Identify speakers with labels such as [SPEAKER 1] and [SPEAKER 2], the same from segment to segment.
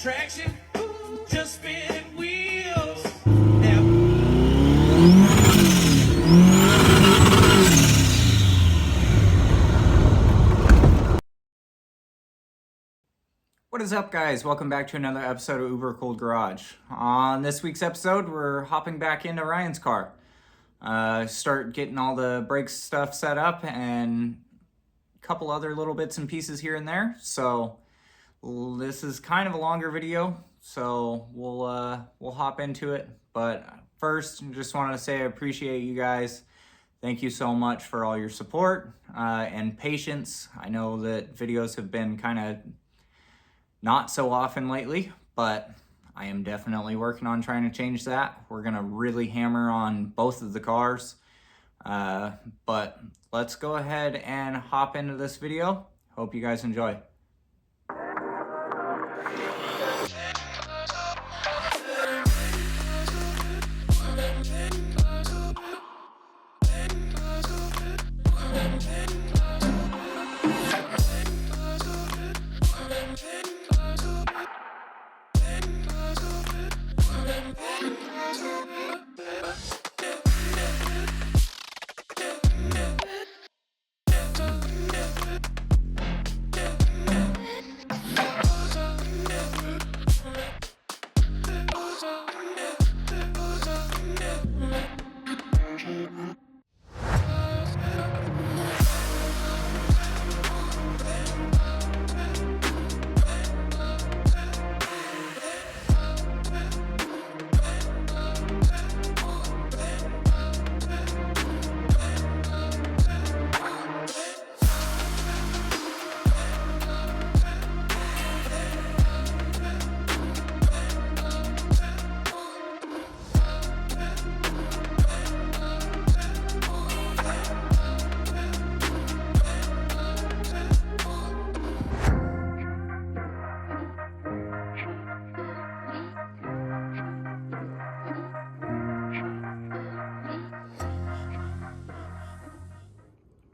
[SPEAKER 1] traction, just spinning wheels. Now.
[SPEAKER 2] What is up, guys? Welcome back to another episode of Uberkooledgarage. On this week's episode, we're hopping back into Ryan's car. Start getting all the brake stuff set up and a couple other little bits and pieces here and there. So this is kind of a longer video, so we'll hop into it. But first, just wanted to say I appreciate you guys. Thank you so much for all your support and patience. I know that videos have been kind of not so often lately, but I am definitely working on trying to change that. We're gonna really hammer on both of the cars. But let's go ahead and hop into this video. Hope you guys enjoy.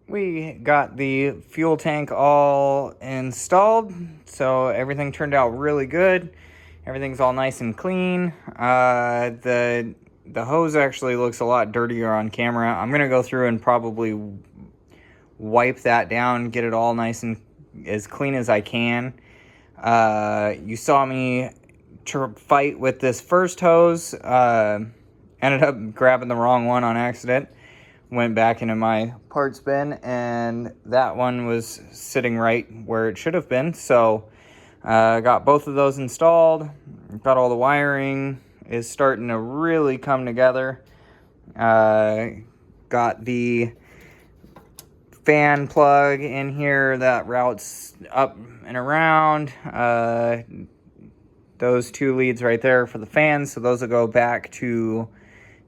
[SPEAKER 2] We got the fuel tank all installed, so everything turned out really good. Everything's all nice and clean. The hose actually looks a lot dirtier on camera. I'm gonna go through and probably wipe that down, get it all nice and as clean as I can. You saw me fight with this first hose. Ended up grabbing the wrong one on accident. Went back into my parts bin, and that one was sitting right where it should have been. So got both of those installed. Got all the wiring is starting to really come together. Got the fan plug in here that routes up and around. Those two leads right there for the fans, so those will go back to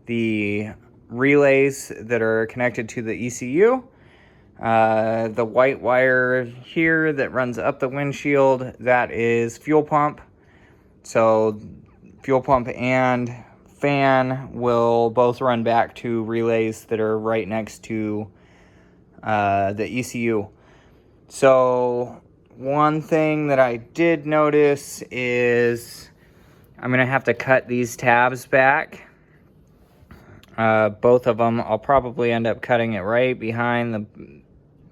[SPEAKER 2] the relays that are connected to the ECU. The white wire here that runs up the windshield, that is fuel pump. So fuel pump and fan will both run back to relays that are right next to the ECU. So one thing that I did notice is I'm gonna have to cut these tabs back. Both of them, I'll probably end up cutting it right behind the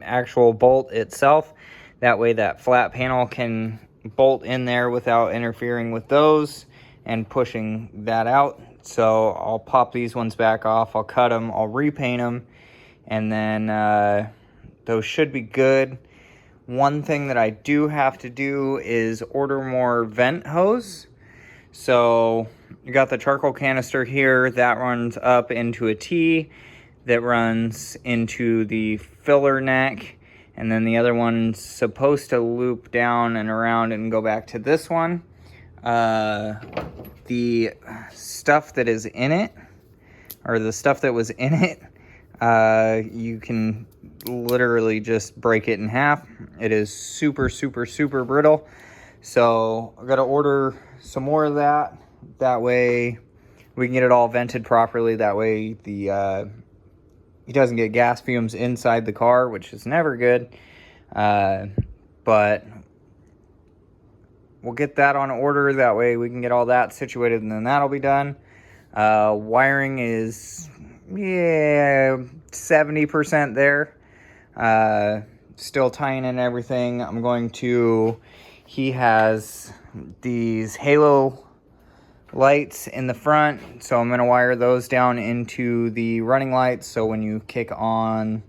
[SPEAKER 2] actual bolt itself. That way that flat panel can bolt in there without interfering with those and pushing that out. So I'll pop these ones back off, I'll cut them, I'll repaint them, and then those should be good. One thing that I do have to do is order more vent hose. So you got the charcoal canister here that runs up into a T that runs into the filler neck, and then the other one's supposed to loop down and around and go back to this one. The stuff that is in it, or the stuff that was in it, you can literally just break it in half. It is super, super, super brittle. So I gotta order some more of that. That way we can get it all vented properly. That way it doesn't get gas fumes inside the car, which is never good. But we'll get that on order. That way we can get all that situated, and then that'll be done. Wiring is, yeah, 70% there. Still tying in everything. He has these halo lights in the front, so I'm going to wire those down into the running lights, so when you kick on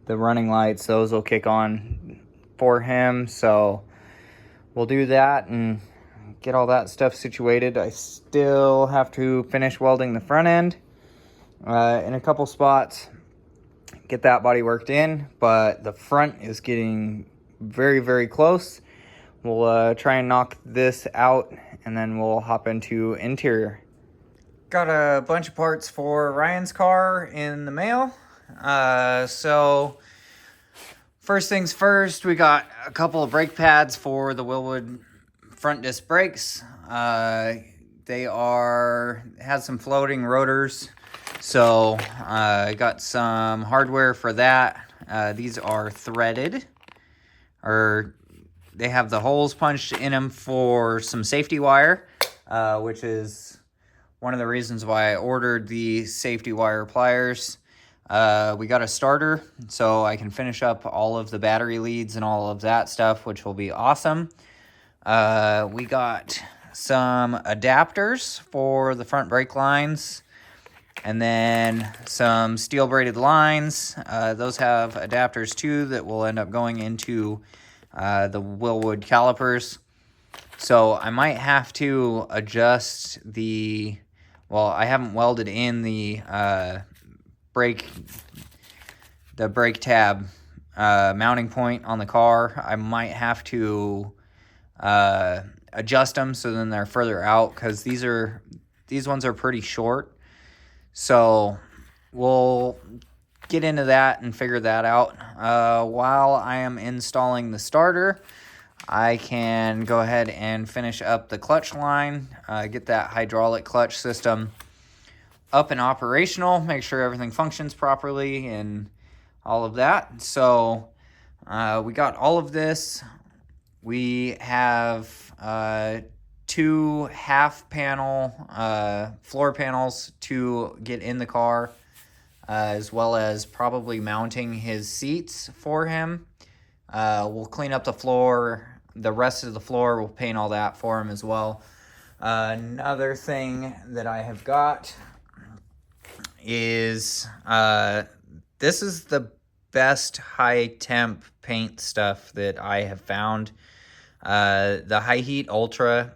[SPEAKER 2] the running lights, those will kick on for him. So we'll do that and get all that stuff situated. I still have to finish welding the front end in a couple spots, get that body worked in, but the front is getting very, very close. We'll try and knock this out, and then we'll hop into interior. Got a bunch of parts for Ryan's car in the mail. So first things first, we got a couple of brake pads for the Wilwood front disc brakes. They had some floating rotors, so I got some hardware for that. These are threaded, or they have the holes punched in them for some safety wire, which is one of the reasons why I ordered the safety wire pliers. We got a starter, so I can finish up all of the battery leads and all of that stuff, which will be awesome. We got some adapters for the front brake lines, and then some steel braided lines. Those have adapters too that will end up going into the wilwood calipers. So I might have to adjust I haven't welded in the brake tab mounting point on the car. I might have to adjust them so then they're further out, because these ones are pretty short. So we'll get into that and figure that out. While I am installing the starter, I can go ahead and finish up the clutch line, get that hydraulic clutch system up and operational, make sure everything functions properly and all of that. So we got all of this. We have 2 half panel floor panels to get in the car, as well as probably mounting his seats for him. We'll clean up the floor. The rest of the floor, we'll paint all that for him as well. Another thing that I have got is this is the best high temp paint stuff that I have found. The High Heat Ultra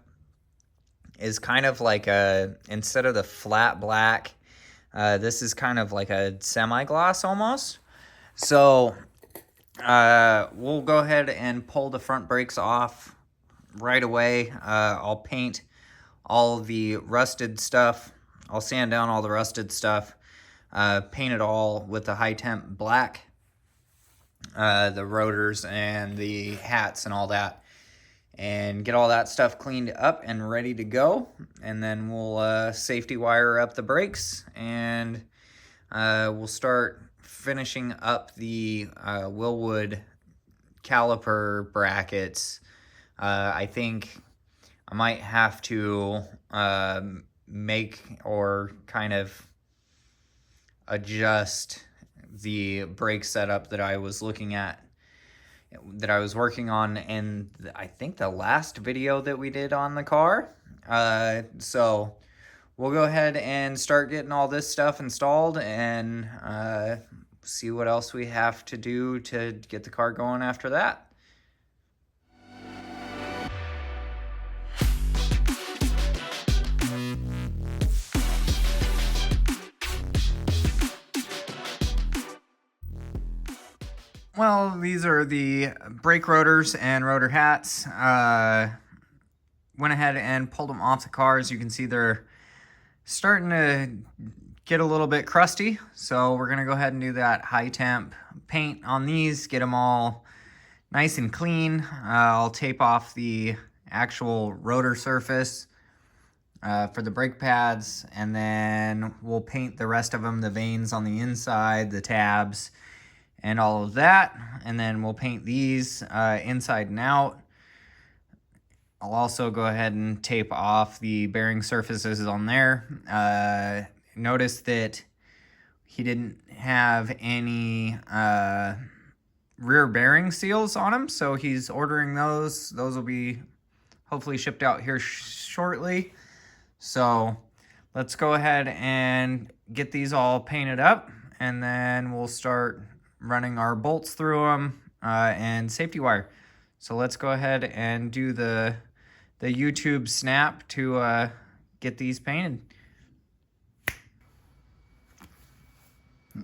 [SPEAKER 2] is kind of like instead of the flat black, this is kind of like a semi-gloss almost. So we'll go ahead and pull the front brakes off right away. I'll paint all the rusted stuff. I'll sand down all the rusted stuff, paint it all with the high temp black, the rotors and the hats and all that, and get all that stuff cleaned up and ready to go. And then we'll safety wire up the brakes, and we'll start finishing up the wilwood caliper brackets. I think I might have to make or kind of adjust the brake setup that I was looking at, that I was working on in, I think, the last video that we did on the car. So we'll go ahead and start getting all this stuff installed and see what else we have to do to get the car going after that. Well, these are the brake rotors and rotor hats. Went ahead and pulled them off the car. As you can see, they're starting to get a little bit crusty. So we're going to go ahead and do that high temp paint on these, get them all nice and clean. I'll tape off the actual rotor surface for the brake pads, and then we'll paint the rest of them, the vanes on the inside, the tabs, and all of that. And then we'll paint these inside and out. I'll also go ahead and tape off the bearing surfaces on there. Notice that he didn't have any rear bearing seals on them, so he's ordering those. Those will be hopefully shipped out here shortly. So let's go ahead and get these all painted up, and then we'll start running our bolts through them and safety wire. So let's go ahead and do the YouTube snap to get these painted.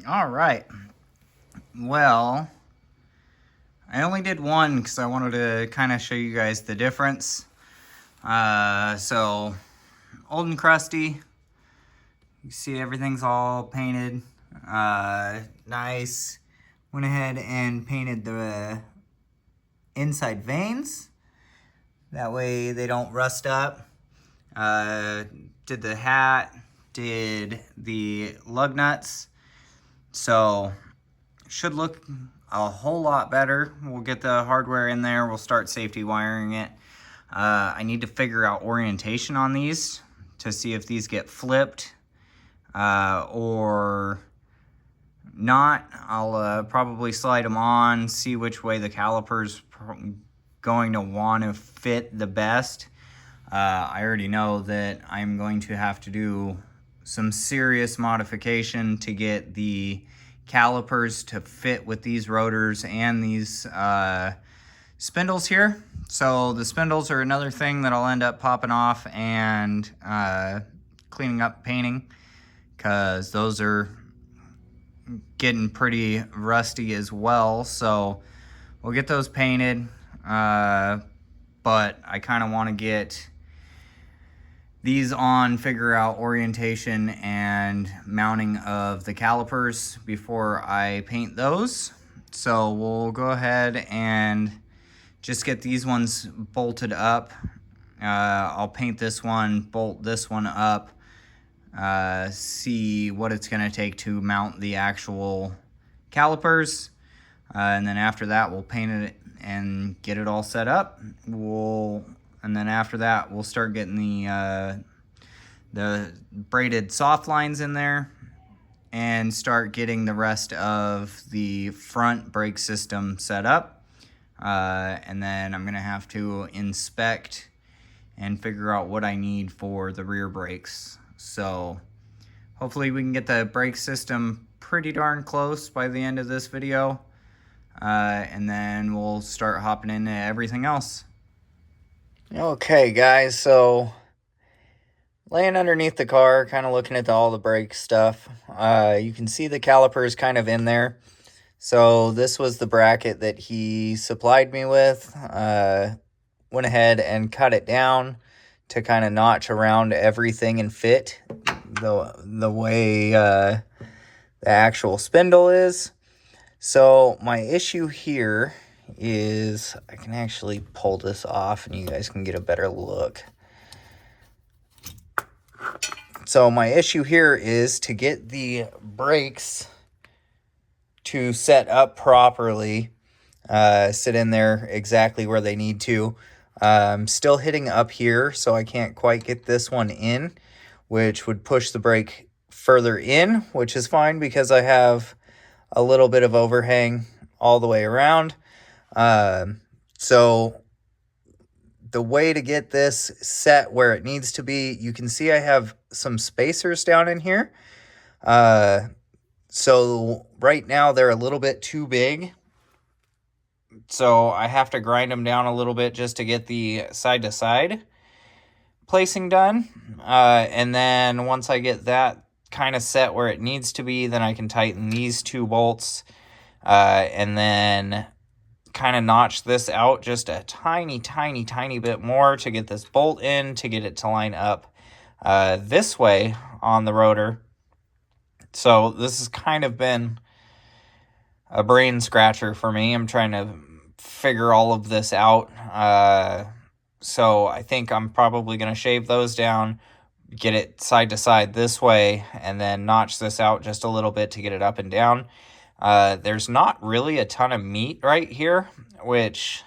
[SPEAKER 2] All right. Well, I only did one because I wanted to kind of show you guys the difference. So old and crusty. You see everything's all painted. Nice. Went ahead and painted the inside vanes. That way they don't rust up. Did the hat, did the lug nuts. So should look a whole lot better. We'll get the hardware in there. We'll start safety wiring it. I need to figure out orientation on these to see if these get flipped or not. I'll probably slide them on, see which way the caliper's going to want to fit the best. I already know that I'm going to have to do some serious modification to get the calipers to fit with these rotors and these spindles here. So the spindles are another thing that I'll end up popping off and cleaning up, painting, because those are getting pretty rusty as well. So we'll get those painted, but I kind of want to get these on, figure out orientation and mounting of the calipers before I paint those. So we'll go ahead and just get these ones bolted up. I'll paint this one, bolt this one up, see what it's gonna take to mount the actual calipers. And then after that, we'll paint it and get it all set up. And then after that, we'll start getting the braided soft lines in there and start getting the rest of the front brake system set up. And then I'm gonna have to inspect and figure out what I need for the rear brakes. So hopefully we can get the brake system pretty darn close by the end of this video. And then we'll start hopping into everything else. Okay guys, so laying underneath the car, kind of looking at all the brake stuff. You can see the calipers kind of in there. So this was the bracket that he supplied me with. Went ahead and cut it down to kind of notch around everything and fit the way the actual spindle is. So my issue here is I can actually pull this off and you guys can get a better look. So my issue here is to get the brakes to set up properly, sit in there exactly where they need to. I'm still hitting up here, so I can't quite get this one in, which would push the brake further in, which is fine because I have a little bit of overhang all the way around. So the way to get this set where it needs to be, you can see I have some spacers down in here. So right now they're a little bit too big. So I have to grind them down a little bit just to get the side to side placing done. And then once I get that kind of set where it needs to be, then I can tighten these two bolts and then kind of notch this out just a tiny bit more to get this bolt in, to get it to line up this way on the rotor. So this has kind of been a brain scratcher for me. I'm trying to figure all of this out. So I think I'm probably going to shave those down, get it side to side this way, and then notch this out just a little bit to get it up and down. There's not really a ton of meat right here, which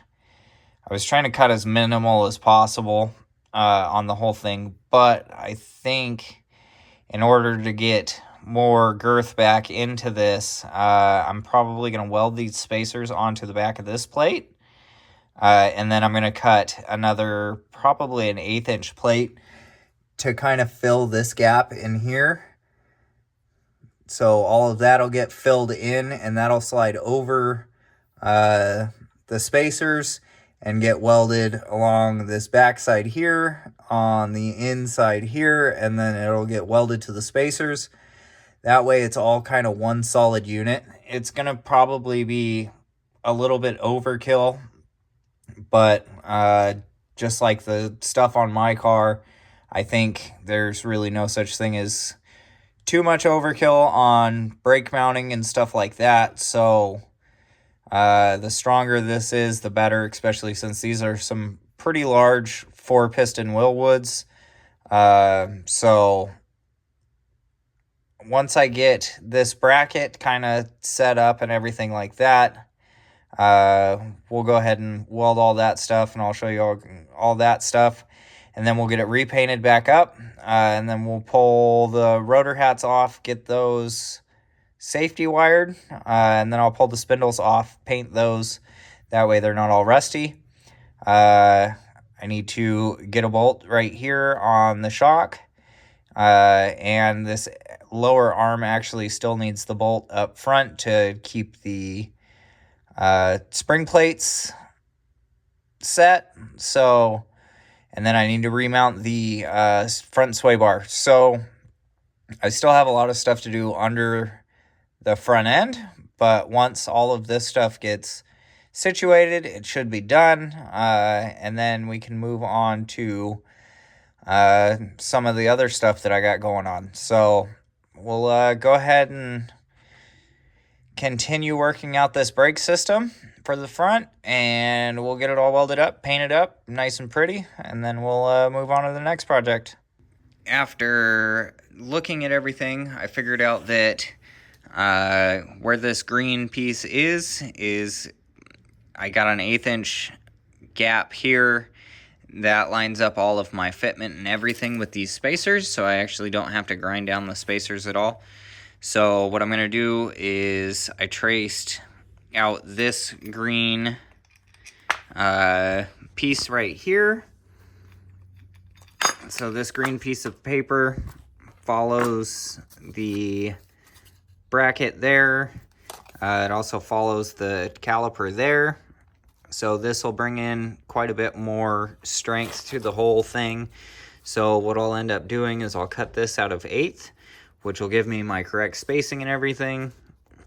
[SPEAKER 2] I was trying to cut as minimal as possible on the whole thing, but I think in order to get more girth back into this, I'm probably going to weld these spacers onto the back of this plate. And then I'm going to cut another, probably an 1/8 inch plate to kind of fill this gap in here. So all of that'll get filled in, and that'll slide over the spacers and get welded along this backside here, on the inside here, and then it'll get welded to the spacers. That way it's all kind of one solid unit. It's going to probably be a little bit overkill, but just like the stuff on my car, I think there's really no such thing as too much overkill on brake mounting and stuff like that. So the stronger this is, the better, especially since these are some pretty large 4-piston Willwoods. So once I get this bracket kind of set up and everything like that, we'll go ahead and weld all that stuff, and I'll show you all that stuff, and then we'll get it repainted back up, and then we'll pull the rotor hats off, get those safety wired, and then I'll pull the spindles off, paint those, that way they're not all rusty. I need to get a bolt right here on the shock, and this lower arm actually still needs the bolt up front to keep the spring plates set. So, and then I need to remount the front sway bar. So I still have a lot of stuff to do under the front end, but once all of this stuff gets situated, it should be done, and then we can move on to some of the other stuff that I got going on. So we'll go ahead and continue working out this brake system for the front, and we'll get it all welded up, painted up, nice and pretty, and then we'll move on to the next project. After looking at everything, I figured out that where this green piece is I got an 1/8 inch gap here that lines up all of my fitment and everything with these spacers, so I actually don't have to grind down the spacers at all. So what I'm going to do is I traced out this green piece right here. So this green piece of paper follows the bracket there. It also follows the caliper there. So this will bring in quite a bit more strength to the whole thing. So what I'll end up doing is I'll cut this out of 1/8, which will give me my correct spacing and everything.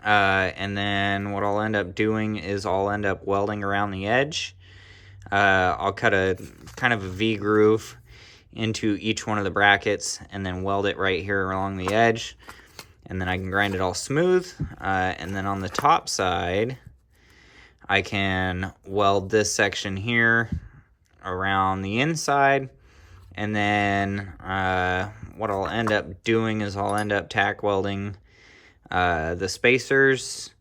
[SPEAKER 2] And then what I'll end up doing is I'll end up welding around the edge. I'll cut a kind of a V groove into each one of the brackets and then weld it right here along the edge. And then I can grind it all smooth. And then on the top side, I can weld this section here around the inside. And then what I'll end up doing is I'll end up tack welding the spacers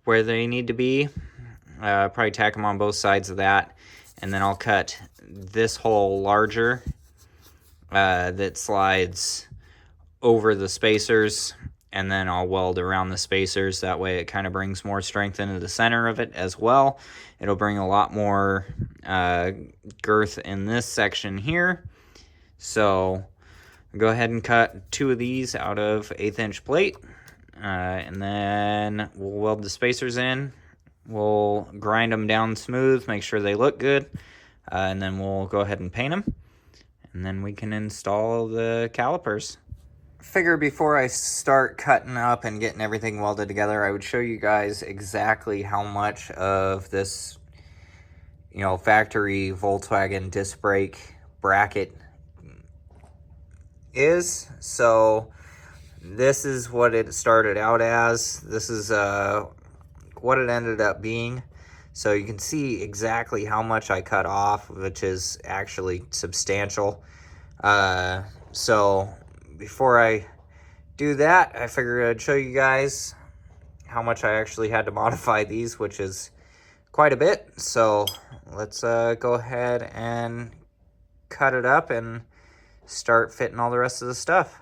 [SPEAKER 2] where they need to be. Probably tack them on both sides of that. And then I'll cut this hole larger that slides over the spacers, and then I'll weld around the spacers. That way it kind of brings more strength into the center of it as well. It'll bring a lot more girth in this section here. So go ahead and cut 2 of these out of 1/8 inch plate, and then we'll weld the spacers in. We'll grind them down smooth, make sure they look good, and then we'll go ahead and paint them, and then we can install the calipers. Figure before I start cutting up and getting everything welded together, I would show you guys exactly how much of this, factory Volkswagen disc brake bracket is. So this is what it started out as. This is what it ended up being. So you can see exactly how much I cut off, which is actually substantial. So before I do that, I figured I'd show you guys how much I actually had to modify these, which is quite a bit. So let's go ahead and cut it up and start fitting all the rest of the stuff.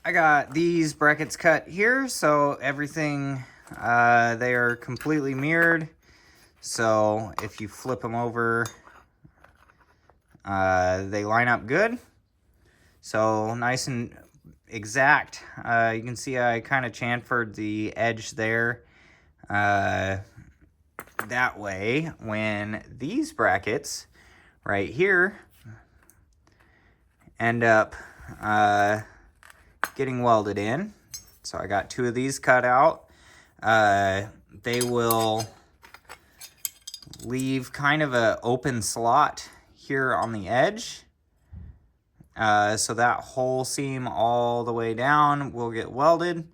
[SPEAKER 2] I got these brackets cut here, so everything, they are completely mirrored. So if you flip them over, they line up good. So nice and exact. You can see I kind of chamfered the edge there. That way, when these brackets right here end up getting welded in, so I got 2 of these cut out, they will leave kind of an open slot here on the edge. So that whole seam all the way down will get welded.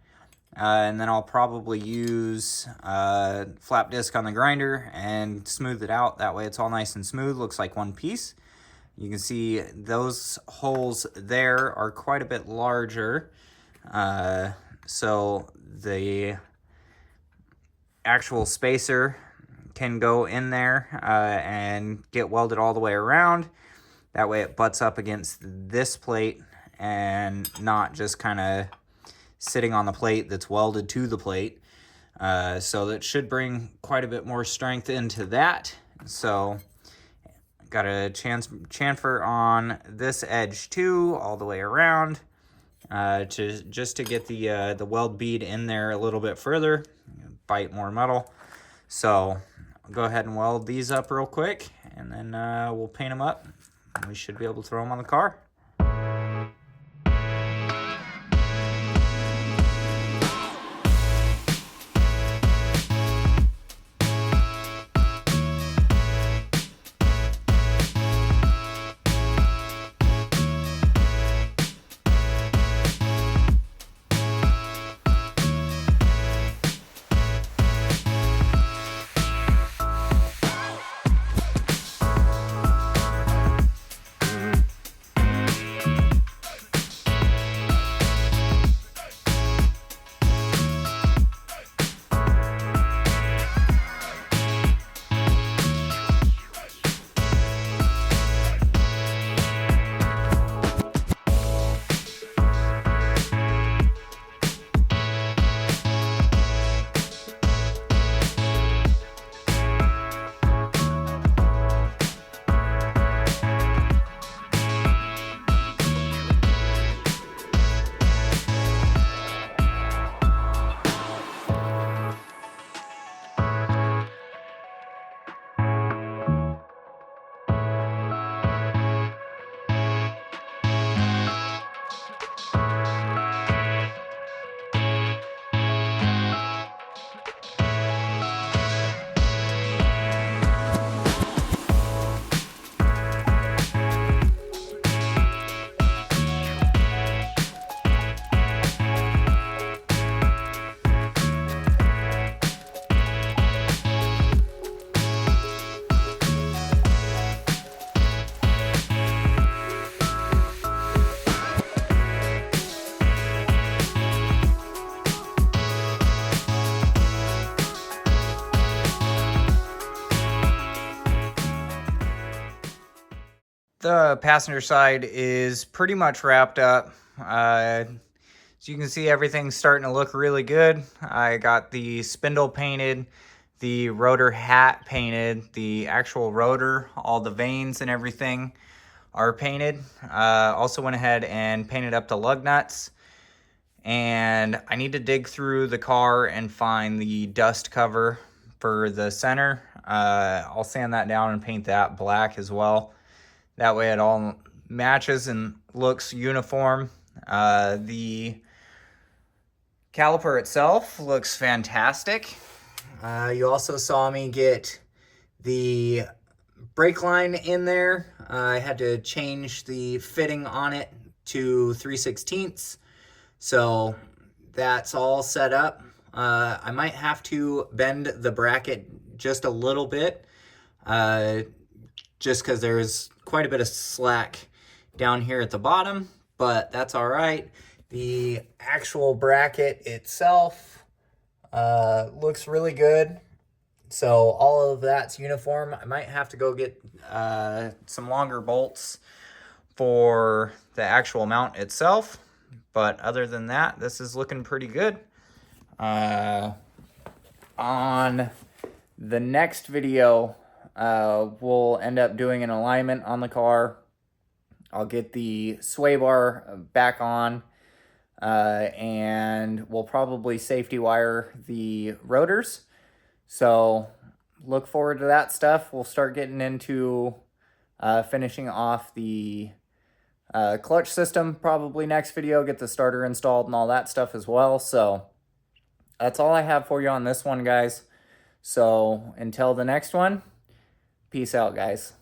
[SPEAKER 2] And then I'll probably use flap disc on the grinder and smooth it out. That way it's all nice and smooth, looks like one piece. You can see those holes there are quite a bit larger. So the actual spacer can go in there and get welded all the way around. That way it butts up against this plate and not just kind of sitting on the plate that's welded to the plate. So that should bring quite a bit more strength into that. So got a chamfer on this edge too, all the way around, just to get the weld bead in there a little bit further, bite more metal. So I'll go ahead and weld these up real quick, and then we'll paint them up, and we should be able to throw them on the car. The passenger side is pretty much wrapped up. So you can see everything's starting to look really good. I got the spindle painted, the rotor hat painted, the actual rotor, all the vanes and everything are painted. Also went ahead and painted up the lug nuts. And I need to dig through the car and find the dust cover for the center. I'll sand that down and paint that black as well. That way it all matches and looks uniform. The caliper itself looks fantastic. You also saw me get the brake line in there. I had to change the fitting on it to 3/16. So that's all set up. I might have to bend the bracket just a little bit, just because there's quite a bit of slack down here at the bottom, but that's all right. The actual bracket itself looks really good. So all of that's uniform. I might have to go get some longer bolts for the actual mount itself. But other than that, this is looking pretty good. On the next video, we'll end up doing an alignment on the car. I'll get the sway bar back on, and we'll probably safety wire the rotors. So look forward to that stuff. We'll start getting into finishing off the clutch system probably next video, get the starter installed and all that stuff as well. So that's all I have for you on this one, guys. So until the next one, peace out, guys.